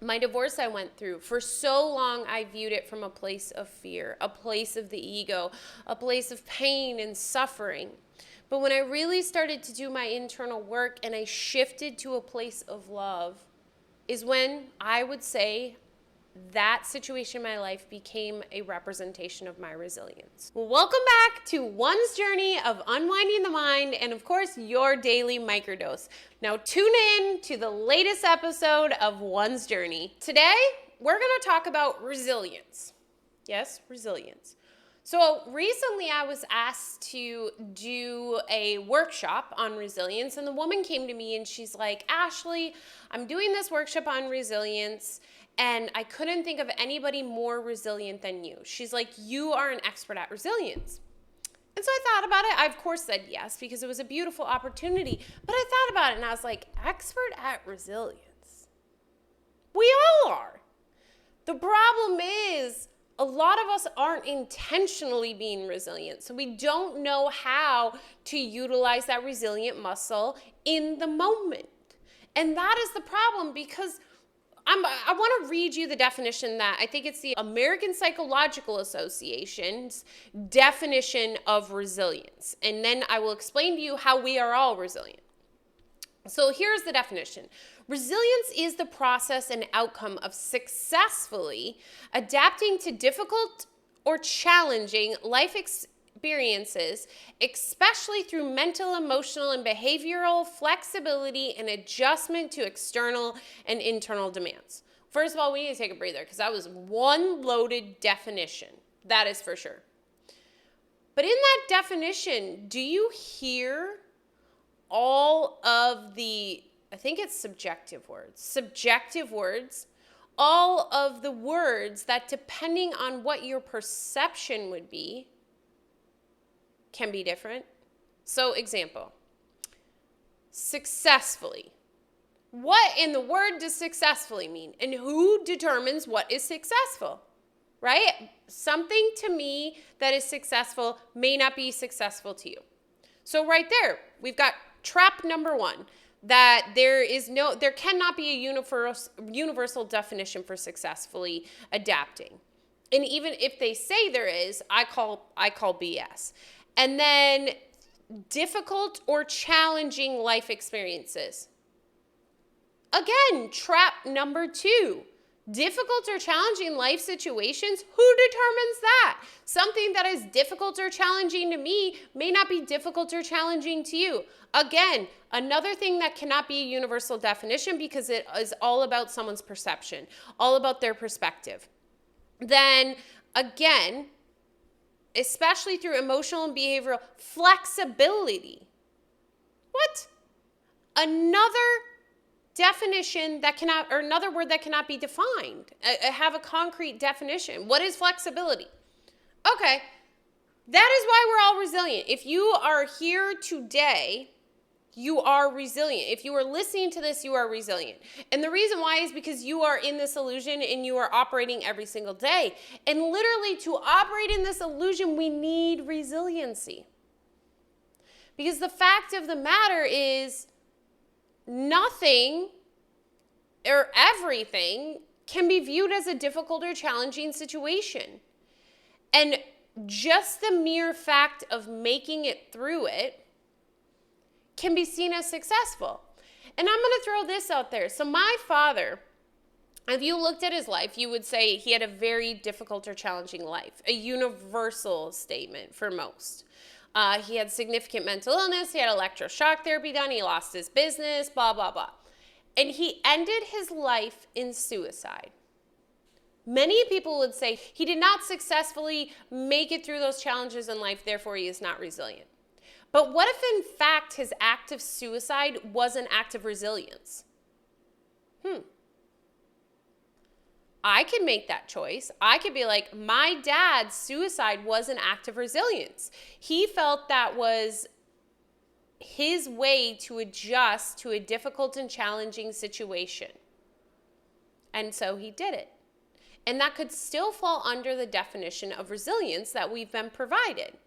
My divorce I went through, for so long I viewed it from a place of fear, a place of the ego, a place of pain and suffering. But when I really started to do my internal work and I shifted to a place of love, is when I would say that situation in my life became a representation of my resilience. Well, welcome back to One's journey of unwinding the mind and, of course, your daily microdose. Now, tune in to the latest episode of One's journey. Today, we're going to talk about resilience. Yes, resilience. So recently I was asked to do a workshop on resilience, and the woman came to me and she's like, Ashley, I'm doing this workshop on resilience and I couldn't think of anybody more resilient than you. She's like, you are an expert at resilience. And so I thought about it. I, of course, said yes because it was a beautiful opportunity. But I thought about it and I was like, expert at resilience? We all are. The problem is, a lot of us aren't intentionally being resilient. So we don't know how to utilize that resilient muscle in the moment. And that is the problem, because I want to read you the definition that I think it's the American Psychological Association's definition of resilience. And then I will explain to you how we are all resilient. So here's the definition. Resilience is the process and outcome of successfully adapting to difficult or challenging life experiences, especially through mental, emotional, and behavioral flexibility and adjustment to external and internal demands. First of all, we need to take a breather because that was one loaded definition. That is for sure. But in that definition, do you hear all of the, I think it's subjective words, all of the words that, depending on what your perception would be, can be different. So, example, successfully. What in the word does successfully mean? And who determines what is successful? Right? Something to me that is successful may not be successful to you. So right there, we've got trap number one, that there cannot be a universal definition for successfully adapting. And even if they say there is, I call BS. And then difficult or challenging life experiences. Again, trap number two. Difficult or challenging life situations, who determines that? Something that is difficult or challenging to me may not be difficult or challenging to you. Again, another thing that cannot be a universal definition because it is all about someone's perception, all about their perspective. Then again, especially through emotional and behavioral flexibility. What? Another definition that cannot, or another word that cannot be defined. Have a concrete definition. What is flexibility? Okay, that is why we're all resilient. If you are here today, you are resilient. If you are listening to this, you are resilient. And the reason why is because you are in this illusion and you are operating every single day. And literally, to operate in this illusion, we need resiliency. Because the fact of the matter is, nothing or everything can be viewed as a difficult or challenging situation. And just the mere fact of making it through it can be seen as successful. And I'm going to throw this out there. So my father, if you looked at his life, you would say he had a very difficult or challenging life, a universal statement for most. He had significant mental illness. He had electroshock therapy done. He lost his business, blah, blah, blah. And he ended his life in suicide. Many people would say he did not successfully make it through those challenges in life, therefore he is not resilient. But what if, in fact, his act of suicide was an act of resilience? I could make that choice. I could be like, my dad's suicide was an act of resilience. He felt that was his way to adjust to a difficult and challenging situation. And so he did it. And that could still fall under the definition of resilience that we've been provided.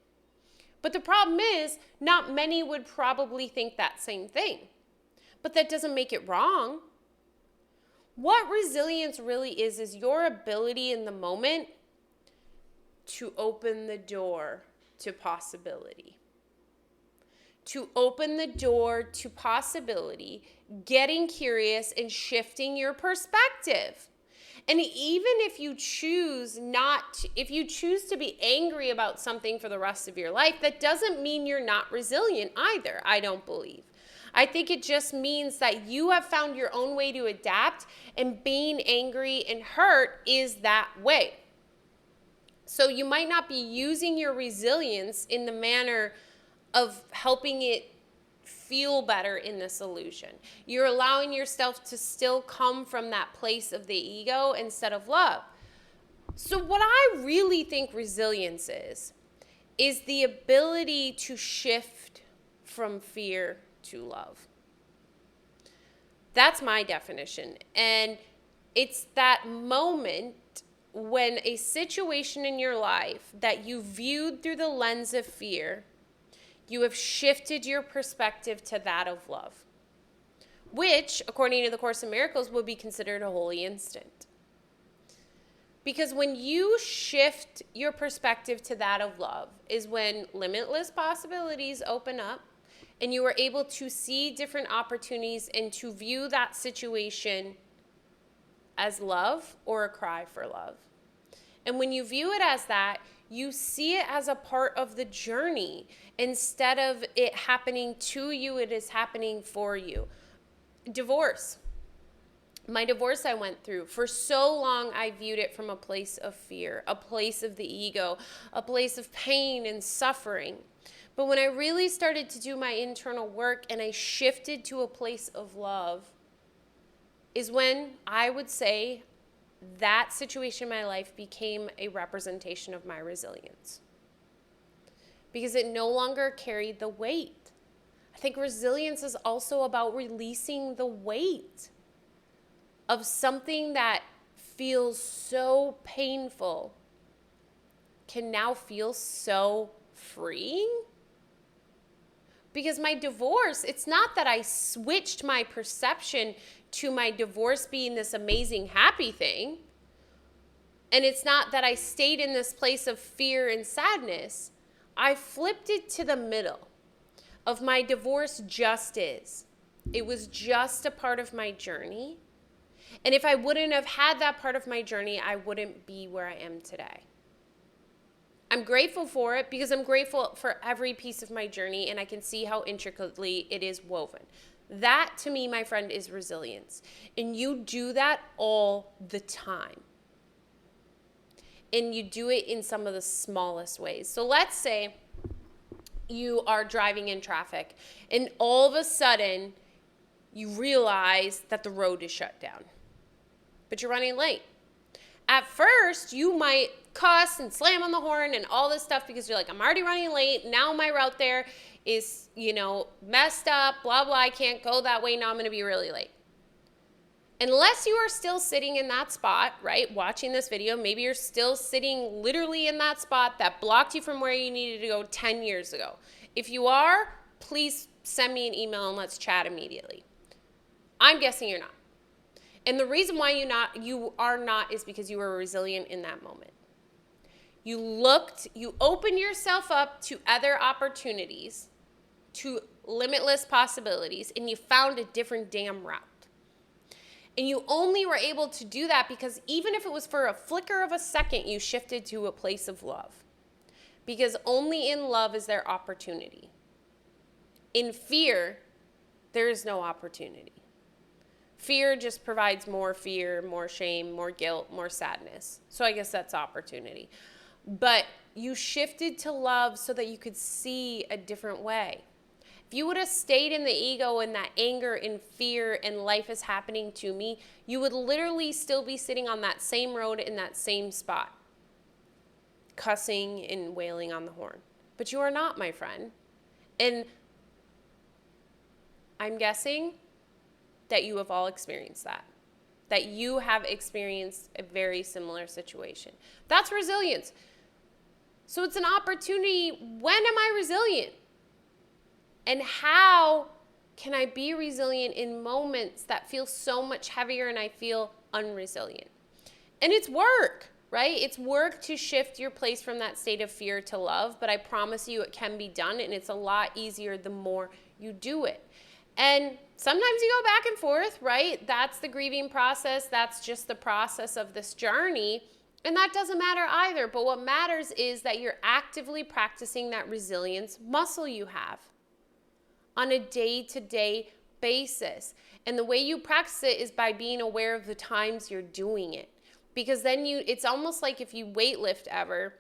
But the problem is, not many would probably think that same thing. But that doesn't make it wrong. What resilience really is your ability in the moment to open the door to possibility. To open the door to possibility, getting curious and shifting your perspective. And even if you choose to be angry about something for the rest of your life, that doesn't mean you're not resilient either, I don't believe. I think it just means that you have found your own way to adapt, and being angry and hurt is that way. So you might not be using your resilience in the manner of helping it feel better in the solution. You're allowing yourself to still come from that place of the ego instead of love. So what I really think resilience is the ability to shift from fear to love. That's my definition. And it's that moment when a situation in your life that you viewed through the lens of fear, you have shifted your perspective to that of love, which, according to the Course in Miracles, would be considered a holy instant. Because when you shift your perspective to that of love is when limitless possibilities open up, and you are able to see different opportunities and to view that situation as love or a cry for love. And when you view it as that, you see it as a part of the journey. Instead of it happening to you, it is happening for you. Divorce. My divorce I went through, for so long I viewed it from a place of fear, a place of the ego, a place of pain and suffering. But when I really started to do my internal work and I shifted to a place of love, is when I would say that situation in my life became a representation of my resilience. Because it no longer carried the weight. I think resilience is also about releasing the weight of something that feels so painful can now feel so freeing. Because my divorce, it's not that I switched my perception to my divorce being this amazing happy thing. And it's not that I stayed in this place of fear and sadness. I flipped it to the middle of my divorce just is. It was just a part of my journey. And if I wouldn't have had that part of my journey, I wouldn't be where I am today. I'm grateful for it because I'm grateful for every piece of my journey, and I can see how intricately it is woven. That, to me, my friend, is resilience. And you do that all the time. And you do it in some of the smallest ways. So let's say you are driving in traffic, and all of a sudden, you realize that the road is shut down. But you're running late. At first, you might cuss and slam on the horn and all this stuff because you're like, I'm already running late. Now my route there is, messed up, blah, blah. I can't go that way. Now I'm going to be really late. Unless you are still sitting in that spot, right, watching this video, maybe you're still sitting literally in that spot that blocked you from where you needed to go 10 years ago. If you are, please send me an email and let's chat immediately. I'm guessing you're not. And the reason why you are not is because you were resilient in that moment. You opened yourself up to other opportunities, to limitless possibilities, and you found a different damn route. And you only were able to do that because even if it was for a flicker of a second, you shifted to a place of love. Because only in love is there opportunity. In fear, there is no opportunity. Fear just provides more fear, more shame, more guilt, more sadness. So I guess that's opportunity. But you shifted to love so that you could see a different way. If you would have stayed in the ego and that anger and fear and life is happening to me, you would literally still be sitting on that same road in that same spot, cussing and wailing on the horn. But you are not, my friend. And I'm guessing that you have all experienced that you have experienced a very similar situation. That's resilience. So it's an opportunity. When am I resilient? And how can I be resilient in moments that feel so much heavier and I feel unresilient? And it's work, right? It's work to shift your place from that state of fear to love, but I promise you it can be done, and it's a lot easier the more you do it. And sometimes you go back and forth, right? That's the grieving process. That's just the process of this journey. And that doesn't matter either. But what matters is that you're actively practicing that resilience muscle you have on a day-to-day basis. And the way you practice it is by being aware of the times you're doing it. Because then it's almost like if you weightlift ever,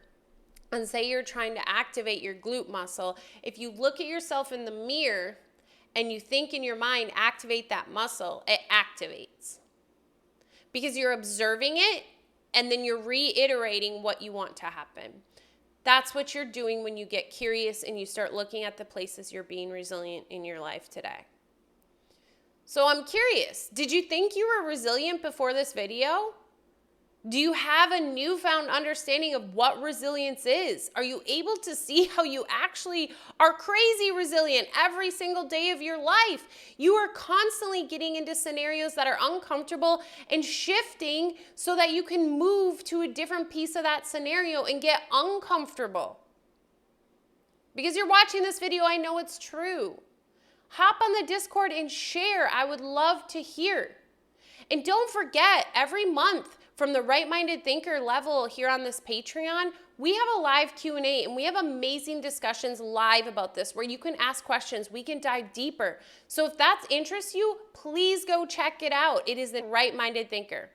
and say you're trying to activate your glute muscle, if you look at yourself in the mirror and you think in your mind, activate that muscle, it activates. Because you're observing it and then you're reiterating what you want to happen. That's what you're doing when you get curious and you start looking at the places you're being resilient in your life today. So I'm curious, did you think you were resilient before this video? Do you have a newfound understanding of what resilience is? Are you able to see how you actually are crazy resilient every single day of your life? You are constantly getting into scenarios that are uncomfortable and shifting so that you can move to a different piece of that scenario and get uncomfortable. Because you're watching this video, I know it's true. Hop on the Discord and share. I would love to hear. And don't forget, every month, from the Right-Minded Thinker level here on this Patreon, we have a live Q&A and we have amazing discussions live about this where you can ask questions. We can dive deeper. So if that interests you, please go check it out. It is the Right-Minded Thinker.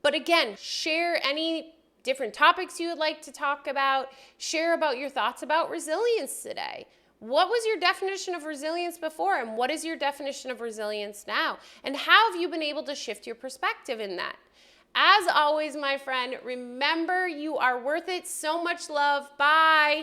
But again, share any different topics you would like to talk about. Share about your thoughts about resilience today. What was your definition of resilience before and what is your definition of resilience now? And how have you been able to shift your perspective in that? As always, my friend, remember you are worth it. So much love. Bye.